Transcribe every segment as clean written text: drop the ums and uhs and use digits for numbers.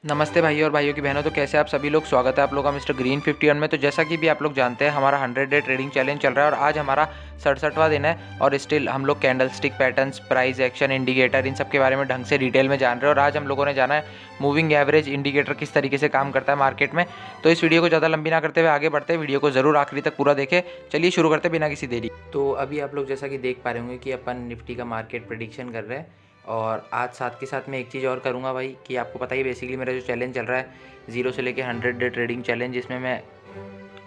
नमस्ते भाई और भाइयों की बहनों। तो कैसे आप सभी लोग, स्वागत है आप लोगों का मिस्टर ग्रीन 51 में। तो जैसा कि भी आप लोग जानते हैं, हमारा 100 डे ट्रेडिंग चैलेंज चल रहा है और आज हमारा 67वां दिन है और स्टिल हम लोग candle stick patterns, price action, indicator, इन सब के बारे में ढंग से डिटेल में जान रहे हैं। और आज हम लोगों ने जाना है मूविंग एवरेज इंडिकेटर किस तरीके से काम करता है मार्केट में। तो इस वीडियो को ज़्यादा लंबी ना करते हुए आगे बढ़ते हैं, वीडियो को ज़रूर आखिरी तक पूरा देखें। चलिए शुरू करते हैं बिना किसी देरी। तो अभी आप लोग जैसा कि देख पा रहे होंगे कि अपन निफ्टी का मार्केट प्रेडिक्शन कर रहे हैं। और आज साथ के साथ मैं एक चीज़ और करूँगा भाई, कि आपको पता ही बेसिकली मेरा जो चैलेंज चल रहा है 0 से लेके 100 डे ट्रेडिंग चैलेंज, जिसमें मैं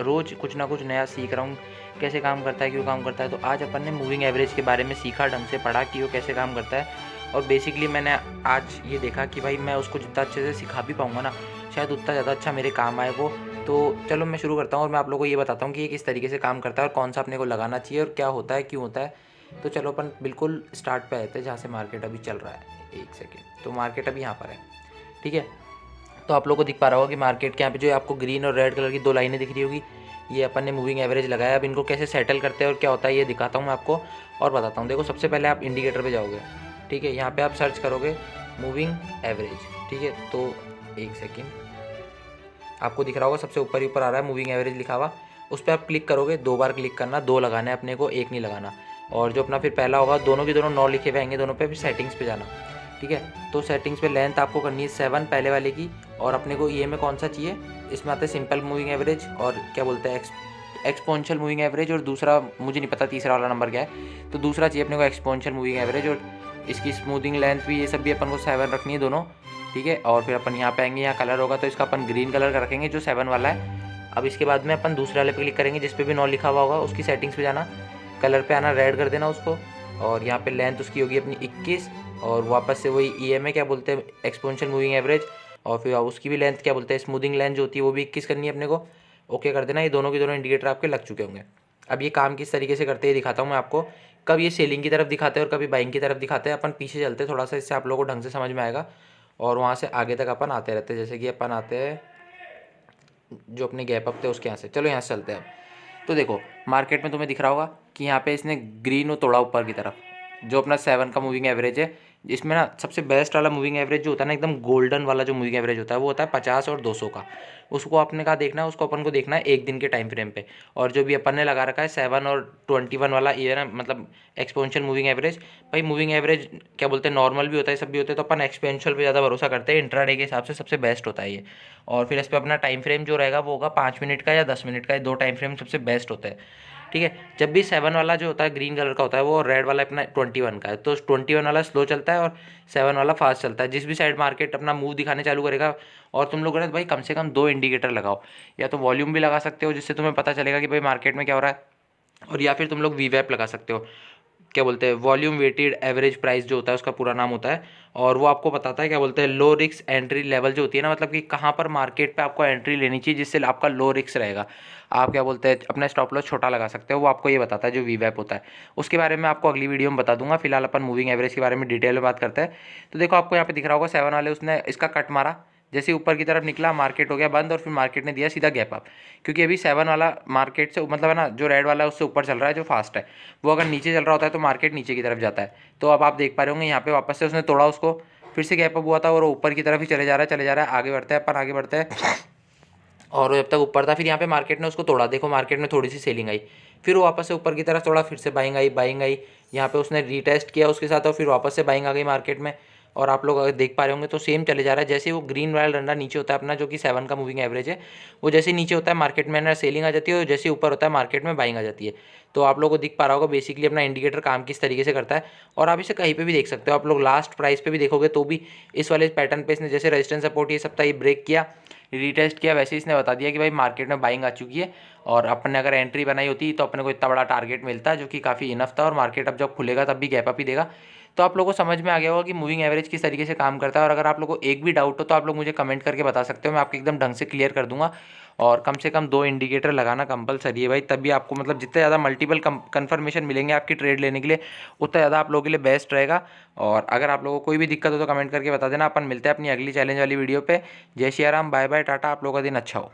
रोज़ कुछ ना कुछ नया सीख रहा हूँ, कैसे काम करता है, क्यों काम करता है। तो आज अपन ने मूविंग एवरेज के बारे में सीखा, ढंग से पढ़ा कि वो कैसे काम करता है। और बेसिकली मैंने आज ये देखा कि भाई मैं उसको जितना अच्छे से सिखा भी पाऊँगा ना, शायद उतना ज़्यादा अच्छा मेरे काम आए वो। तो चलो मैं शुरू करता हूँ और मैं आप लोगों को ये बताता हूँ कि ये किस तरीके से काम करता है और कौन सा अपने को लगाना चाहिए और क्या होता है, क्यों होता है। तो चलो अपन बिल्कुल स्टार्ट पे आते हैं जहाँ से मार्केट अभी चल रहा है। एक सेकेंड। तो मार्केट अभी यहाँ पर है, ठीक है। तो आप लोगों को दिख पा रहा होगा कि मार्केट के यहाँ पे जो आपको ग्रीन और रेड कलर की दो लाइनें दिख रही होगी, ये अपन ने मूविंग एवरेज लगाया। अब इनको कैसे सेटल करते हैं और क्या होता है ये दिखाता हूँ मैं आपको और बताता हूँ। देखो, सबसे पहले आप इंडिकेटर पे जाओगे, ठीक है। यहाँ पे आप सर्च करोगे मूविंग एवरेज, ठीक है। तो एक सेकेंड, आपको दिख रहा होगा सबसे ऊपर ही ऊपर आ रहा है मूविंग एवरेज लिखा हुआ। उस पर आप क्लिक करोगे, 2 बार क्लिक करना, 2 लगाना है अपने को, एक नहीं लगाना। और जो अपना फिर पहला होगा, दोनों के दोनों 9 लिखे हुए आएंगे दोनों पे, फिर सेटिंग्स पे जाना, ठीक है। तो सेटिंग्स पे लेंथ आपको करनी है 7 पहले वाले की। और अपने को ये में कौन सा चाहिए, इसमें आता है सिंपल मूविंग एवरेज और क्या बोलते हैं एक्सपोनेंशियल मूविंग एवरेज, और दूसरा मुझे नहीं पता तीसरा वाला नंबर क्या है। तो दूसरा चाहिए अपने को एक्सपोनेंशियल मूविंग एवरेज, और इसकी स्मूथिंग लेंथ भी, ये सब भी अपन को 7 रखनी है दोनों, ठीक है। और फिर अपन यहाँ पे आएंगे, यहाँ कलर होगा तो इसका अपन ग्रीन कलर का रखेंगे जो 7 वाला है। अब इसके बाद में अपन दूसरे वाले पे क्लिक करेंगे जिस पे भी 9 लिखा हुआ होगा, उसकी सेटिंग्स पे जाना, कलर पे आना, रेड कर देना उसको। और यहाँ पे लेंथ उसकी होगी अपनी 21, और वापस से वही ई एम क्या बोलते हैं एक्सपोनेंशियल मूविंग एवरेज, और फिर उसकी भी लेंथ क्या बोलते हैं स्मूथिंग लेंथ जो होती है वो भी 21 करनी है अपने को। ओके कर देना। ये दोनों के दोनों इंडिकेटर आपके लग चुके होंगे। अब ये काम किस तरीके से करते हैं दिखाता हूँ मैं आपको। कब ये सेलिंग की तरफ दिखाते हैं और कभी बाइंग की तरफ दिखाते हैं। अपन पीछे चलते हैं थोड़ा सा, इससे आप लोगों को ढंग से समझ में आएगा। और वहाँ से आगे तक अपन आते रहते हैं, जैसे कि अपन आते हैं जो अपने गैप अप थे उसके यहाँ से। चलो यहाँ से चलते हैं अब। तो देखो, मार्केट में तुम्हें दिख रहा होगा कि यहाँ पे इसने ग्रीन को तोड़ा ऊपर की तरफ, जो अपना 7 का मूविंग एवरेज है। इसमें ना सबसे बेस्ट वाला मूविंग एवरेज जो होता है ना, एकदम गोल्डन वाला जो मूविंग एवरेज होता है, वो होता है 50 और 200 का। उसको आपने कहा देखना है, उसको अपन को देखना है एक दिन के टाइम फ्रेम पे। और जो भी अपन ने लगा रखा है 7 और 21 वाला, ये ना मतलब एक्सपोनेंशियल मूविंग एवरेज। भाई मूविंग एवरेज क्या बोलते हैं, नॉर्मल भी होता है, सब भी होते हैं, तो अपन एक्सपोनेंशियल पे ज़्यादा भरोसा करते हैं। इंट्राडे के हिसाब से सबसे बेस्ट होता है ये। और फिर इस पर अपना टाइम फ्रेम जो रहेगा वो होगा 5 मिनट का या 10 मिनट का, ये 2 टाइम फ्रेम सबसे बेस्ट होता है, ठीक है। जब भी 7 वाला जो होता है ग्रीन कलर का होता है वो, रेड वाला अपना 21 का है, तो 21 वाला स्लो चलता है और 7 वाला फास्ट चलता है। जिस भी साइड मार्केट अपना मूव दिखाने चालू करेगा, और तुम लोगों ने भाई कम से कम 2 इंडिकेटर लगाओ, या तो वॉल्यूम भी लगा सकते हो जिससे तुम्हें पता चलेगा कि भाई मार्केट में क्या हो रहा है, और या फिर तुम लोग वीवैप लगा सकते हो, क्या बोलते हैं वॉल्यूम वेटेड एवरेज प्राइस जो होता है उसका पूरा नाम होता है। और वो आपको बताता है क्या बोलते हैं लो रिस्क एंट्री लेवल जो होती है ना, मतलब कि कहाँ पर मार्केट पे आपको एंट्री लेनी चाहिए जिससे आपका लो रिस्क रहेगा। आप क्या बोलते हैं अपना स्टॉप लॉस छोटा लगा सकते हो, वो आपको ये बताता है जो वीवैप होता है। उसके बारे में आपको अगली वीडियो में बता दूंगा। फिलहाल अपन मूविंग एवरेज के बारे में डिटेल में बात करते हैं। तो देखो, आपको यहाँ पे दिख रहा होगा 7 वाले, उसने इसका कट मारा, जैसे ऊपर की तरफ निकला मार्केट हो गया बंद, और फिर मार्केट ने दिया सीधा गैप अप। क्योंकि अभी 7 वाला मार्केट से मतलब है ना, जो रेड वाला है उससे ऊपर चल रहा है जो फास्ट है, वो अगर नीचे चल रहा होता है तो मार्केट नीचे की तरफ जाता है। तो अब आप देख पा रहे होंगे यहाँ पे वापस से उसने तोड़ा उसको, फिर से गैप अप हुआ था और ऊपर की तरफ ही चले जा रहा है, चले जा रहा है। आगे बढ़ते हैं अपन, आगे बढ़ते हैं। और जब तक ऊपर था, फिर यहाँ पे मार्केट ने उसको तोड़ा, देखो मार्केट में थोड़ी सी सेलिंग आई, फिर वो वापस से ऊपर की तरफ तोड़ा, फिर से बाइंग आई, बाइंग आई। यहाँ पे उसने रीटेस्ट किया उसके साथ और फिर वापस से बाइंग आ गई मार्केट में। और आप लोग अगर देख पा रहे होंगे तो सेम चले जा रहा है। जैसे वो ग्रीन वाला डंडा नीचे होता है अपना, जो कि 7 का मूविंग एवरेज है, वो जैसे नीचे होता है मार्केट में ना सेलिंग आ जाती है, और जैसे ऊपर होता है मार्केट में बाइंग आ जाती है। तो आप लोगों को दिख पा रहा होगा बेसिकली अपना इंडिकेटर काम किस तरीके से करता है। और आप इसे कहीं पे भी देख सकते हो, आप लोग लास्ट प्राइस पे भी देखोगे तो भी इस वाले पैटर्न पे इसने जैसे रेजिस्टेंस सपोर्ट ये सब था, ये ब्रेक किया, रीटेस्ट किया, वैसे इसने बता दिया कि भाई मार्केट में बाइंग आ चुकी है। और अपन ने अगर एंट्री बनाई होती तो अपने को इतना बड़ा टारगेट मिलता जो कि काफ़ी इनफ था, और मार्केट अब जब खुलेगा तब भी गैप अप ही देगा। तो आप लोगों को समझ में आ गया होगा कि मूविंग एवरेज किस तरीके से काम करता है। और अगर आप लोगों को एक भी डाउट हो तो आप लोग मुझे कमेंट करके बता सकते हो, मैं आपको एकदम ढंग से क्लियर कर दूंगा। और कम से कम 2 इंडिकेटर लगाना कंपलसरी है भाई, तभी आपको मतलब जितने ज़्यादा मल्टीपल कंफर्मेशन मिलेंगे आपकी ट्रेड लेने के लिए, उतना ज़्यादा आप लोगों के लिए बेस्ट रहेगा। और अगर आप लोगों को कोई भी दिक्कत हो तो कमेंट करके बता देना। अपन मिलते हैं अपनी अगली चैलेंज वाली वीडियो पे। जय श्री राम, बाय बाय, टाटा। आप लोगों का दिन अच्छा हो।